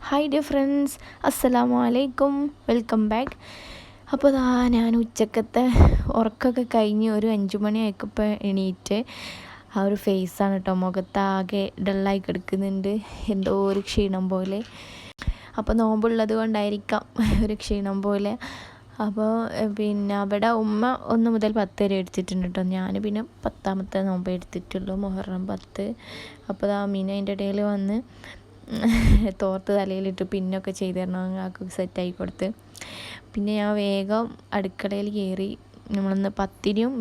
Hi dear friends, അസ്സലാമു അലൈക്കും, welcome back. അപ്പോൾ ഞാൻ ഉച്ചക്കത്തെ ഉറക്കമൊക്കെ കഴിഞ്ഞ് ഒരു 5 മണിയായപ്പോൾ എണീറ്റ് ആ ഒരു ഫേസാണ് കേട്ടോ, മുഖത്താകെ ഡള്ളായി കിടക്കുന്നുണ്ട്, എന്തോ ഒരു ക്ഷീണം പോലെ. അപ്പോൾ നോമ്പുള്ളത് കൊണ്ടായിരിക്കാം ഒരു ക്ഷീണം പോലെ. അപ്പോൾ പിന്നെ അവിടെ ഉമ്മ 1 മുതൽ 10 വരെ എടുത്തിട്ടുണ്ട് കേട്ടോ. ഞാൻ പിന്നെ 10ാമത്തെ നോമ്പ് എടുത്തിട്ടുള്ളൂ, മുഹറം 10. അപ്പോൾ മീന അതിൻ്റെ ഇടയിൽ വന്ന് തോർത്ത് തലയിലിട്ട് പിന്നൊക്കെ ചെയ്ത് തരണം, ആൾക്ക് സെറ്റായി കൊടുത്ത്. പിന്നെ ഞാൻ വേഗം അടുക്കളയിൽ കയറി. നമ്മളൊന്ന് പത്തിരിയും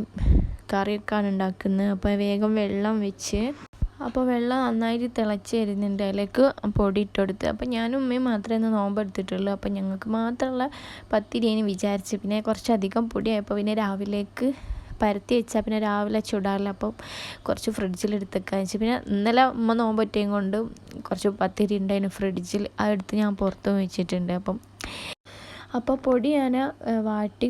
കറിയൊക്കെയാണ് ഉണ്ടാക്കുന്നത്. അപ്പോൾ വേഗം വെള്ളം വെച്ച്, അപ്പോൾ വെള്ളം നന്നായിട്ട് തിളച്ച് വരുന്നുണ്ട്, അതിലേക്ക് പൊടി ഇട്ടെടുത്ത്. അപ്പോൾ ഞാനും ഉമ്മയും മാത്രമേ ഇന്ന് നോമ്പ് എടുത്തിട്ടുള്ളൂ. അപ്പോൾ ഞങ്ങൾക്ക് മാത്രമുള്ള പത്തിരിയെന്ന് വിചാരിച്ച്, പിന്നെ കുറച്ചധികം പൊടിയായപ്പോൾ പിന്നെ രാവിലേക്ക് പരത്തി വെച്ചാൽ പിന്നെ രാവിലെ ചുടാറില്ല. അപ്പം കുറച്ച് ഫ്രിഡ്ജിലെടുത്തൊക്കെ വെച്ച്, പിന്നെ ഇന്നലെ ഉമ്മ നോമ്പറ്റയും കൊണ്ട് കുറച്ച് പത്തിരി ഉണ്ടായിരുന്നു ഫ്രിഡ്ജിൽ, അതെടുത്ത് ഞാൻ പുറത്തും വെച്ചിട്ടുണ്ട്. അപ്പോൾ പൊടി ഞാൻ വാട്ടി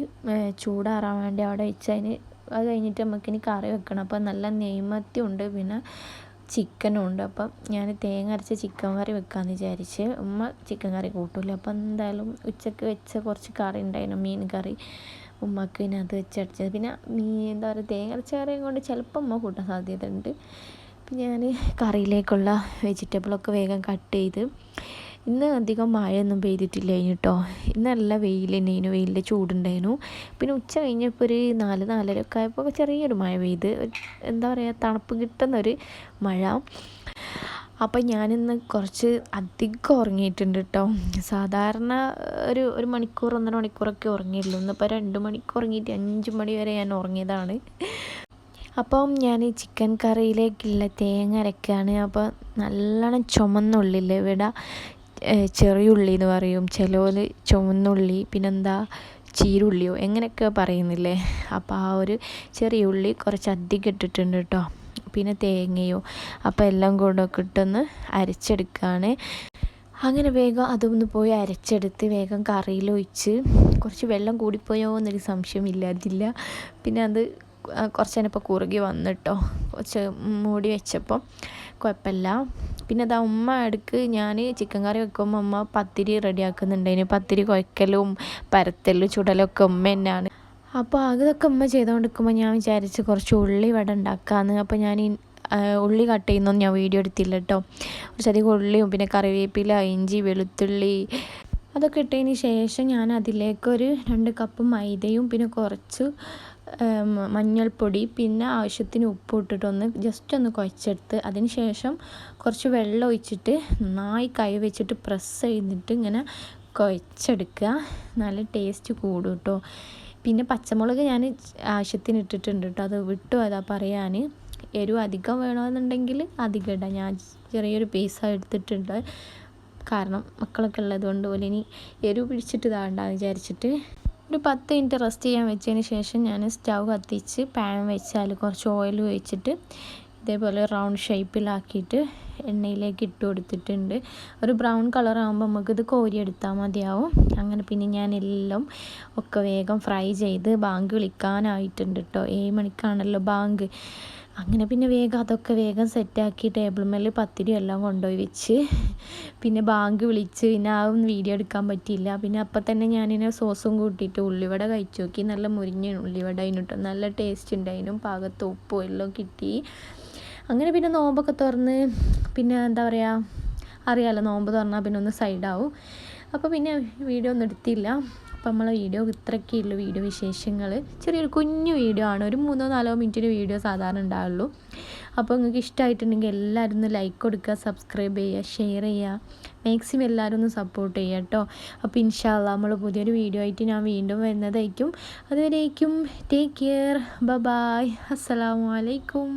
ചൂടാറാൻ വേണ്ടി അവിടെ വെച്ചതിന് അത് കഴിഞ്ഞിട്ട് നമുക്കിനി കറി വെക്കണം. അപ്പോൾ നല്ല നെയ്മത്തി ഉണ്ട്, പിന്നെ ചിക്കനും ഉണ്ട്. അപ്പം ഞാൻ തേങ്ങ അരച്ച ചിക്കൻ കറി വെക്കാമെന്ന് വിചാരിച്ച്. ഉമ്മ ചിക്കൻ കറി കൂട്ടില്ല. അപ്പം എന്തായാലും ഉച്ചക്ക് വെച്ച കുറച്ച് കറി ഉണ്ടായിരുന്നു, മീൻ കറി. ഉമ്മക്ക് പിന്നെ അത് വെച്ചടിച്ചത്, പിന്നെ എന്താ പറയുക, തേങ്ങ അരച്ച കറിയും കൊണ്ട് ചിലപ്പോൾ ഉമ്മ കൂട്ടാൻ സാധ്യത ഉണ്ട്. പിന്നെ ഞാൻ കറിയിലേക്കുള്ള വെജിറ്റബിളൊക്കെ വേഗം കട്ട് ചെയ്ത്. ഇന്ന് അധികം മഴയൊന്നും പെയ്തിട്ടില്ലായിരുന്നു കേട്ടോ. ഇന്ന് നല്ല വെയിൽ തന്നെയായിരുന്നു, വെയിലിൻ്റെ ചൂടുണ്ടായിരുന്നു. പിന്നെ ഉച്ച കഴിഞ്ഞപ്പോൾ ഒരു 4-4:30 ഒക്കെ ആയപ്പോൾ ചെറിയൊരു മഴ പെയ്ത്, എന്താ പറയുക, തണുപ്പ് കിട്ടുന്നൊരു മഴ. അപ്പം ഞാനിന്ന് കുറച്ച് അധികം ഉറങ്ങിയിട്ടുണ്ട് കേട്ടോ. സാധാരണ ഒരു മണിക്കൂർ 1.5 മണിക്കൂറൊക്കെ ഉറങ്ങിയുള്ളൂ. ഇന്നിപ്പോൾ 2 മണിക്കൂർ ഉറങ്ങിയിട്ട് 5 മണി വരെ ഞാൻ ഉറങ്ങിയതാണ്. അപ്പം ഞാൻ ചിക്കൻ കറിയിലേക്കുള്ള തേങ്ങ അരക്കുകയാണ്. അപ്പോൾ നല്ലോണം ചുമന്നുള്ളില്ലേ, ഇവിടെ ചെറിയ ഉള്ളി എന്ന് പറയും, ചിലവർ ചുവന്നുള്ളി, പിന്നെന്താ ചീരുള്ളിയോ എങ്ങനെയൊക്കെ പറയുന്നില്ലേ. അപ്പോൾ ആ ഒരു ചെറിയ ഉള്ളി കുറച്ച് അധികം ഇട്ടിട്ടുണ്ട് കേട്ടോ. പിന്നെ തേങ്ങയോ, അപ്പോൾ എല്ലാം കൂടെ ഇട്ടൊന്ന് അരച്ചെടുക്കുകയാണ്. അങ്ങനെ വേഗം അതൊന്ന് പോയി അരച്ചെടുത്ത് വേഗം കറിയിലൊഴിച്ച്. കുറച്ച് വെള്ളം കൂടിപ്പോയോ എന്നൊരു സംശയം ഇല്ലാതില്ല. പിന്നെ അത് കുറച്ച് നേരം ഇപ്പോൾ കുറുകി വന്നിട്ടോ, കുറച്ച് മൂടി വെച്ചപ്പോൾ കുഴപ്പമില്ല. പിന്നെ അതാ ഉമ്മ അടുക്ക് ഞാൻ ചിക്കൻ കറി വെക്കുമ്പോൾ ഉമ്മ പത്തിരി റെഡിയാക്കുന്നുണ്ടായിരുന്നു. പത്തിരി കുഴക്കലും പരത്തലും ചുടലൊക്കെ ഉമ്മ തന്നെയാണ്. അപ്പോൾ അതൊക്കെ ഉമ്മ ചെയ്തുകൊണ്ടിരിക്കുമ്പോൾ ഞാൻ വിചാരിച്ച് കുറച്ച് ഉള്ളി വട ഉണ്ടാക്കാമെന്ന്. അപ്പോൾ ഞാൻ ഉള്ളി കട്ട് ചെയ്യുന്നൊന്നും ഞാൻ വീഡിയോ എടുത്തില്ല കേട്ടോ. കുറച്ചധികം ഉള്ളിയും പിന്നെ കറിവേപ്പില, ഇഞ്ചി, വെളുത്തുള്ളി അതൊക്കെ ഇട്ടതിന് ശേഷം ഞാൻ അതിലേക്കൊരു 2 കപ്പ് മൈദയും പിന്നെ കുറച്ച് മഞ്ഞൾപ്പൊടി പിന്നെ ആവശ്യത്തിന് ഉപ്പ് ഇട്ടിട്ടൊന്ന് ജസ്റ്റ് ഒന്ന് കുഴച്ചെടുത്ത്, അതിന് ശേഷം കുറച്ച് വെള്ളം ഒഴിച്ചിട്ട് നന്നായി കൈ വെച്ചിട്ട് പ്രസ് ചെയ്തിട്ട് ഇങ്ങനെ കുഴച്ചെടുക്കുക. നല്ല ടേസ്റ്റ് കൂടും കേട്ടോ. പിന്നെ പച്ചമുളക് ഞാൻ ആവശ്യത്തിന് ഇട്ടിട്ടുണ്ട് കേട്ടോ, അത് വിട്ടു അതാ പറയാൻ. എരിവ് അധികം വേണമെന്നുണ്ടെങ്കിൽ അധികം ഇടാം. ഞാൻ ചെറിയൊരു പീസാണ് എടുത്തിട്ടുണ്ട്, കാരണം മക്കളൊക്കെ ഉള്ളതുകൊണ്ട് പോലെ ഇനി എരിവ് പിടിച്ചിട്ട് ഇതാണ്ടാന്ന് വിചാരിച്ചിട്ട്. ഒരു 10 മിനിറ്റ് റെസ്റ്റ് ചെയ്യാൻ വെച്ചതിന് ശേഷം ഞാൻ സ്റ്റൗ കത്തിച്ച് പാൻ വെച്ചാൽ കുറച്ച് ഓയിൽ ഒഴിച്ചിട്ട് ഇതേപോലെ റൗണ്ട് ഷേപ്പിലാക്കിയിട്ട് എണ്ണയിലേക്ക് ഇട്ട് കൊടുത്തിട്ടുണ്ട്. ഒരു ബ്രൗൺ കളറാകുമ്പോൾ നമുക്കിത് കോരിയെടുത്താൽ മതിയാവും. അങ്ങനെ പിന്നെ ഞാൻ എല്ലാം ഒക്കെ വേഗം ഫ്രൈ ചെയ്ത് ബാങ്ക് വിളിക്കാനായിട്ടുണ്ട് കേട്ടോ. 7 മണിക്കാണല്ലോ ബാങ്ക്. അങ്ങനെ പിന്നെ വേഗം അതൊക്കെ വേഗം സെറ്റാക്കി ടേബിൾ മേൽ പത്തിരി എല്ലാം കൊണ്ടുപോയി വെച്ച്, പിന്നെ ബാങ്ക് വിളിച്ച്. പിന്നെ ആ വീഡിയോ എടുക്കാൻ പറ്റിയില്ല. പിന്നെ അപ്പം തന്നെ ഞാനിങ്ങനെ സോസും കൂട്ടിയിട്ട് ഉള്ളിവട കഴിച്ചു നോക്കി. നല്ല മുരിഞ്ഞ ഉള്ളിവട അതിനിട്ടോ, നല്ല ടേസ്റ്റ് ഉണ്ടായിരുന്നു, പാകത്ത് ഉപ്പും എല്ലാം കിട്ടി. അങ്ങനെ പിന്നെ നോമ്പൊക്കെ തുറന്ന്, പിന്നെ എന്താ പറയുക, അറിയാമല്ലോ നോമ്പ് തുറന്നാൽ പിന്നെ ഒന്ന് സൈഡാവും. അപ്പോൾ പിന്നെ വീഡിയോ ഒന്നും എടുത്തില്ല. അപ്പോൾ നമ്മളെ വീഡിയോ ഇത്രയൊക്കെ ഉള്ളൂ. വീഡിയോ വിശേഷങ്ങൾ ചെറിയൊരു കുഞ്ഞു വീഡിയോ ആണ്, ഒരു 3-4 മിനിറ്റിൻ്റെ വീഡിയോ സാധാരണ ഉണ്ടാവുള്ളൂ. അപ്പോൾ നിങ്ങൾക്ക് ഇഷ്ടമായിട്ടുണ്ടെങ്കിൽ എല്ലാവരും ഒന്ന് ലൈക്ക് കൊടുക്കുക, സബ്സ്ക്രൈബ് ചെയ്യുക, ഷെയർ ചെയ്യുക, മാക്സിമം എല്ലാവരും ഒന്ന് സപ്പോർട്ട് ചെയ്യുക കേട്ടോ. അപ്പോൾ ഇൻഷാ അല്ലാഹ് നമ്മൾ പുതിയൊരു വീഡിയോ ആയിട്ട് ഞാൻ വീണ്ടും വരുന്നതായിരിക്കും. അതുവരേക്കും ടേക്ക് കെയർ, ബൈ, അസ്സലാമു അലൈക്കും.